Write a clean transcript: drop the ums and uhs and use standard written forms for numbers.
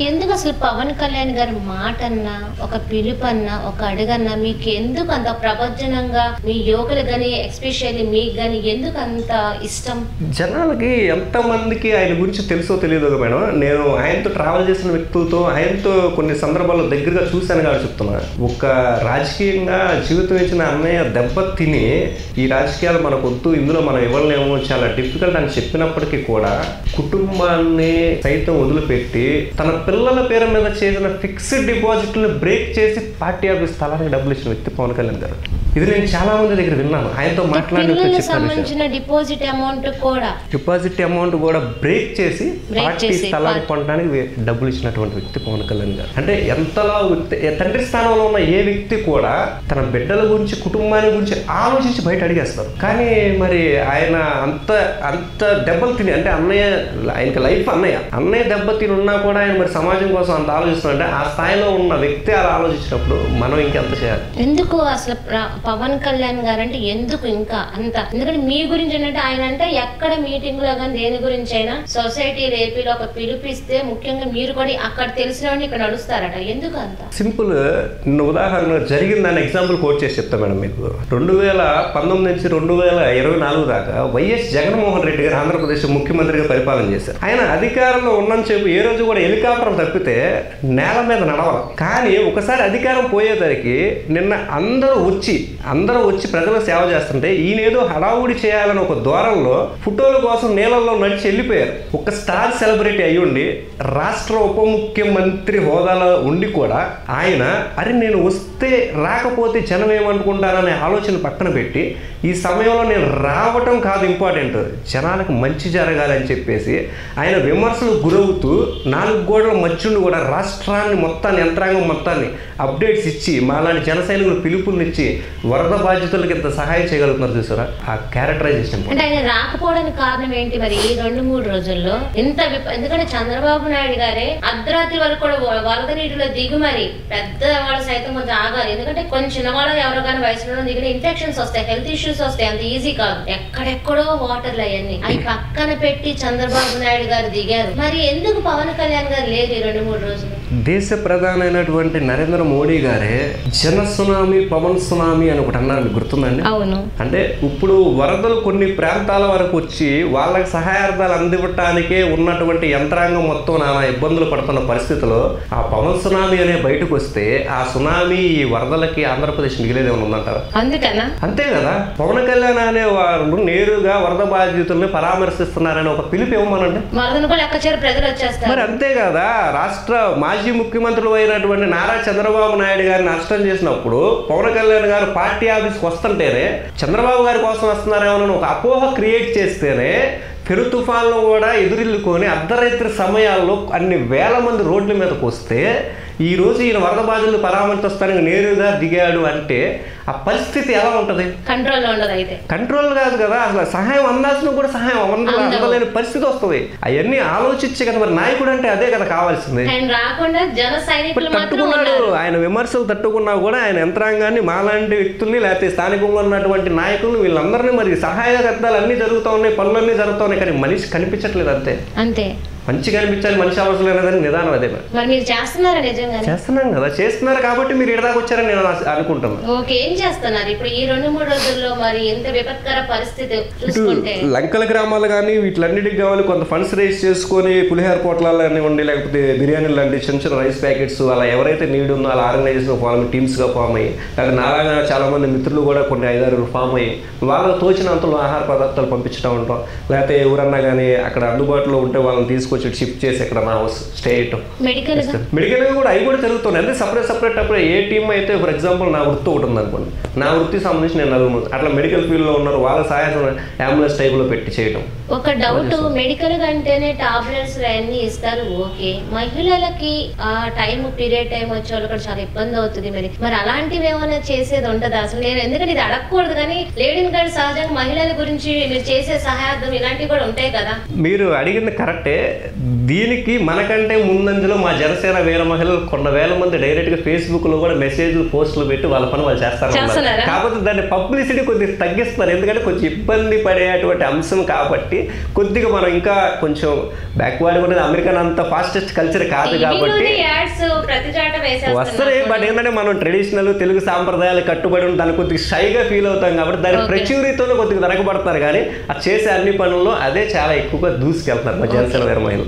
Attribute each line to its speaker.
Speaker 1: ఎందుకు అసలు పవన్ కళ్యాణ్ గారి మాట అన్నా, ఒక పిలుపన్నా, ఒక అడుగన్నా మీకు ఎందుకు అంత ప్రపంచనంగా మీ యువకులు కానీ ఎస్పెషల్లీ మీకు కానీ ఎందుకు అంత ఇష్టం?
Speaker 2: జనాలకి ఎంతమందికి ఆయన గురించి తెలుసో తెలియదు మేడం. నేను ఆయనతో ట్రావెల్ చేసిన వ్యక్తులతో ఆయనతో కొన్ని సందర్భాల్లో దగ్గరగా చూశాను కాబట్టి చెప్తున్నా. ఒక రాజకీయంగా జీవితం ఇచ్చిన అన్నయ్య దెబ్బ తిని ఈ రాజకీయాలు మనకు వద్దు, ఇందులో మనం ఇవ్వలేము, చాలా డిఫికల్ట్ అని చెప్పినప్పటికీ కూడా కుటుంబాన్ని సైతం వదిలిపెట్టి తన పిల్లల పేరు మీద చేసిన ఫిక్స్డ్ డిపాజిట్లను బ్రేక్ చేసి పార్టీ ఆఫీస్ స్థలానికి డబ్బులు ఇచ్చిన వ్యక్తి పవన్ కళ్యాణ్ గారు. ఇది నేను చాలా మంది దగ్గర విన్నాను. ఆయనతో మాట్లాడిన
Speaker 1: డిపాజిట్
Speaker 2: అమౌంట్ కూడా బ్రేక్ చేసి పార్టీ స్థలాన్ని కొనడానికి డబ్బులు ఇచ్చినటువంటి వ్యక్తి పవన్ కళ్యాణ్ గారు. అంటే ఎంతలా తండ్రి స్థానంలో ఉన్న ఏ వ్యక్తి కూడా తన బిడ్డల గురించి, కుటుంబాన్ని గురించి ఆలోచించి బయట అడిగేస్తారు. కానీ మరి ఆయన అంత దెబ్బలు తిని, అంటే ఆయనకి లైఫ్ అన్నయ్య దెబ్బ తిని ఉన్నా కూడా ఆయన మరి సమాజం కోసం అంత ఆలోచిస్తున్నారంటే ఆ స్థాయిలో ఉన్న వ్యక్తి అలా ఆలోచించినప్పుడు మనం ఇంకెంత చేయాలి?
Speaker 1: ఎందుకు అసలు పవన్ కళ్యాణ్ గారు అంటే ఎందుకు ఇంకా అంత? ఎందుకంటే మీ గురించి ఏంటంటే ఆయన అంటే ఎక్కడ మీటింగ్ లో కానీ దేని గురించి అయినా సొసైటీ ఏపీలో ఒక పిలిపిస్తే ముఖ్యంగా మీరు కూడా అక్కడ తెలిసిన ఇక్కడ నడుస్తారట. ఎందుకు అంత
Speaker 2: సింపుల్? ఉదాహరణ జరిగిందని ఎగ్జాంపుల్ కోట్ చేసి చెప్తా మేడం. మీకు 2019 నుంచి 2024 దాకా వైఎస్ జగన్మోహన్ రెడ్డి గారు ఆంధ్రప్రదేశ్ ముఖ్యమంత్రిగా పరిపాలన చేశారు. ఆయన అధికారంలో ఉన్నని చెప్పి ఏ రోజు కూడా హెలికాప్టర్ తప్పితే నేల మీద నడవాలి. కానీ ఒకసారి అధికారం పోయేసరికి నిన్న అందరూ వచ్చి ప్రజలకు సేవ చేస్తుంటే ఈయనేదో హడావుడి చేయాలని ఒక ద్వారంలో ఫోటోల కోసం నీళ్ళల్లో నడిచి వెళ్ళిపోయారు. ఒక స్టార్ సెలబ్రిటీ అయ్యుండి రాష్ట్ర ఉప ముఖ్యమంత్రి హోదాలో ఉండి కూడా ఆయన నేను వస్తే రాకపోతే జనం ఏమనుకుంటారనే ఆలోచన పక్కన పెట్టి ఈ సమయంలో నేను రావటం కాదు ఇంపార్టెంట్, జనాలకు మంచి జరగాలని చెప్పేసి ఆయన విమర్శలు గురవుతూ 4 గోడల మధ్యుండి కూడా రాష్ట్రాన్ని మొత్తాన్ని, యంత్రాంగం మొత్తాన్ని అప్డేట్స్ ఇచ్చి మాలాంటి జన సైనికులు పిలుపునిచ్చి వరద బాధితులకు ఇంత సహాయం చేయగలుగుతున్నారు. చూసారా ఆ క్యారెక్టరైజేషన్?
Speaker 1: అంటే ఆయన రాకపోవడానికి కారణం ఏంటి మరి ఈ 2-3 రోజుల్లో ఇంత? ఎందుకంటే చంద్రబాబు నాయుడు గారే అర్ధరాత్రి వరకు కూడా వరద నీటిలో దిగు మరి పెద్ద వాళ్ళు సైతం కొంచెం ఆగాలి. ఎందుకంటే కొంచెం చిన్నవాళ్ళు ఎవరో కానీ వయసులో దిగిన ఇన్ఫెక్షన్స్ వస్తాయి, హెల్త్ ఇష్యూస్ వస్తాయి, అంత ఈజీ కాదు. ఎక్కడెక్కడో వాటర్లు అవన్నీ అవి పక్కన పెట్టి చంద్రబాబు నాయుడు గారు దిగారు. మరి ఎందుకు పవన్ కళ్యాణ్ గారు లేదు ఈ 2-3 రోజులు?
Speaker 2: దేశ ప్రధానమైనటువంటి నరేంద్ర మోడీ గారే జన సునామీ, పవన్ సునామీ అని ఒకటి అన్నారు, మీకు గుర్తుందండి?
Speaker 1: అవును.
Speaker 2: అంటే ఇప్పుడు వరదలు కొన్ని ప్రాంతాల వరకు వచ్చి వాళ్ళకి సహాయార్థాలు అందివ్వటానికే ఉన్నటువంటి యంత్రాంగం మొత్తం నానా ఇబ్బందులు పడుతున్న పరిస్థితిలో ఆ పవన్ సునామీ అనే బయటకు వస్తే ఆ సునామీ ఈ వరదలకి ఆంధ్రప్రదేశ్ మిగిలేదేమన్నా ఉందంటారా?
Speaker 1: అందుకనా?
Speaker 2: అంతే కదా. పవన్ కళ్యాణ్ అనే వారు నేరుగా వరద బాధితుల్ని పరామర్శిస్తున్నారని ఒక పిలుపు ఇవ్వమనండి. మరి అంతే కదా. రాష్ట్ర మాజీ ముఖ్యమంత్రులు అయినటువంటి నారా చంద్రబాబు నాయుడు గారిని నష్టం చేసినప్పుడు పవన్ కళ్యాణ్ గారు పార్టీ ఆఫీస్కి వస్తుంటేనే చంద్రబాబు గారి కోసం వస్తున్నారేమో ఒక అపోహ క్రియేట్ చేస్తేనే పెను తుఫాన్లో కూడా ఎదురిల్లుకొని అర్ధరాత్రి సమయాల్లో అన్ని వేల మంది రోడ్ల మీదకి వస్తే ఈరోజు ఈయన వరద బాధితులు పరామర్శిస్తానికి నేరుగా దిగాడు అంటే ఆ పరిస్థితి ఎలా ఉంటుంది?
Speaker 1: కంట్రోల్ ఉండదు. అయితే కంట్రోల్
Speaker 2: కాదు కదా. అసలు సహాయం అందాల్సిన కూడా సహాయం అందలేని పరిస్థితి వస్తుంది. అవన్నీ ఆలోచించే కదా మరి నాయకుడు అంటే అదే కదా కావాల్సింది. తట్టుకున్నాడు, ఆయన విమర్శలు తట్టుకున్నా కూడా ఆయన యంత్రాంగాన్ని, మాలాంటి వ్యక్తుల్ని, లేకపోతే స్థానికంగా ఉన్నటువంటి నాయకులు వీళ్ళందరినీ మరి సహాయ కర్తలు అన్నీ జరుగుతూ ఉన్నాయి, పనులన్నీ జరుగుతూ ఉన్నాయి. కానీ మనిషి కనిపించట్లేదు. అంతే మంచిగా అనిపించాలి, మనిషి అవసరం లేదని నిదానం అదే. చేస్తున్నాం కదా, చేస్తున్నారు కాబట్టి మీరు ఇక్కడిదాకా వచ్చారని నేను అనుకుంటున్నాను. లంకల గ్రామాలు కానీ వీటిలన్నిటికి కావాలి కొంత ఫండ్స్ రేస్ చేసుకొని పులిహోర పొట్లాలు అనివ్వండి, లేకపోతే బిర్యానీలు లాంటి చిన్న చిన్న రైస్ ప్యాకెట్స్ అలా ఎవరైతే నీడ్ ఉందో అలా ఆర్గనైజేషన్ ఫామ్ టీమ్స్గా ఫామ్ అయ్యి, లేకపోతే నాలాగా చాలా మంది మిత్రులు కూడా కొన్ని 5-6 ఫామ్ అయ్యి వాళ్ళకు తోచినంతలో ఆహార పదార్థాలు పంపించడం ఉంటాం. లేకపోతే ఎవరన్నా కానీ అక్కడ అందుబాటులో ఉంటే వాళ్ళని తీసుకొచ్చి షిఫ్ట్ చేసి ఇక్కడ నా హౌస్ స్టే చేయటం. మెడికల్ కూడా అవి కూడా జరుగుతుంది. అంటే సపరేట్ అప్పుడు ఏ టీమ్ అయితే ఫర్ ఎగ్జాంపుల్ నా వృత్తి ఒకటి ఉంది అనుకోండి, నా వృత్తికి సంబంధించి నేను 4 అట్లా మెడికల్ ఫీల్డ్లో ఉన్నారు, వాళ్ళ సహాయం అంబులెన్స్ టైప్లో పెట్టి చేయడం.
Speaker 1: ఒక డౌట్, మెడికల్ అంటేనే టాబ్లెట్స్ అన్ని ఇస్తారు, ఓకే. మహిళలకి ఆ పీరియడ్ టైం వచ్చే వాళ్ళు కూడా చాలా ఇబ్బంది అవుతుంది. మరి అలాంటివి ఏమైనా చేసేది ఉంటుందా అసలు? నేను ఎందుకంటే ఇది అడగకూడదు కానీ లేడీని కానీ సహజంగా మహిళల గురించి మీరు చేసే సహాయార్థం ఇలాంటివి కూడా ఉంటాయి కదా.
Speaker 2: మీరు అడిగింది కరెక్టే. దీనికి మనకంటే ముందంజలో మా జనసేన వీర మహిళలు కొన్ని వేల మంది డైరెక్ట్గా ఫేస్బుక్లో కూడా మెసేజ్లు, పోస్టులు పెట్టి వాళ్ళ పని వాళ్ళు చేస్తారు. కాకపోతే దాన్ని పబ్లిసిటీ కొద్దిగా తగ్గిస్తున్నారు. ఎందుకంటే కొంచెం ఇబ్బంది పడేటువంటి అంశం కాబట్టి కొద్దిగా మనం ఇంకా కొంచెం బ్యాక్వర్డ్ కూడా అమెరికన్ అంత ఫాస్టెస్ట్ కల్చర్ కాదు కాబట్టి వస్తున్నాయి. బట్ ఏంటంటే మనం ట్రెడిషనల్ తెలుగు సాంప్రదాయాలు కట్టుబడి ఉన్న దాన్ని కొద్దిగా షైగా ఫీల్ అవుతాం కాబట్టి దాని ప్రచురితోనే కొద్దిగా వెనకబడతారు. కానీ అది చేసే అన్ని పనుల్లో అదే చాలా ఎక్కువగా దూసుకెళ్తున్నారు మా జనసేన వీరమహిళలు.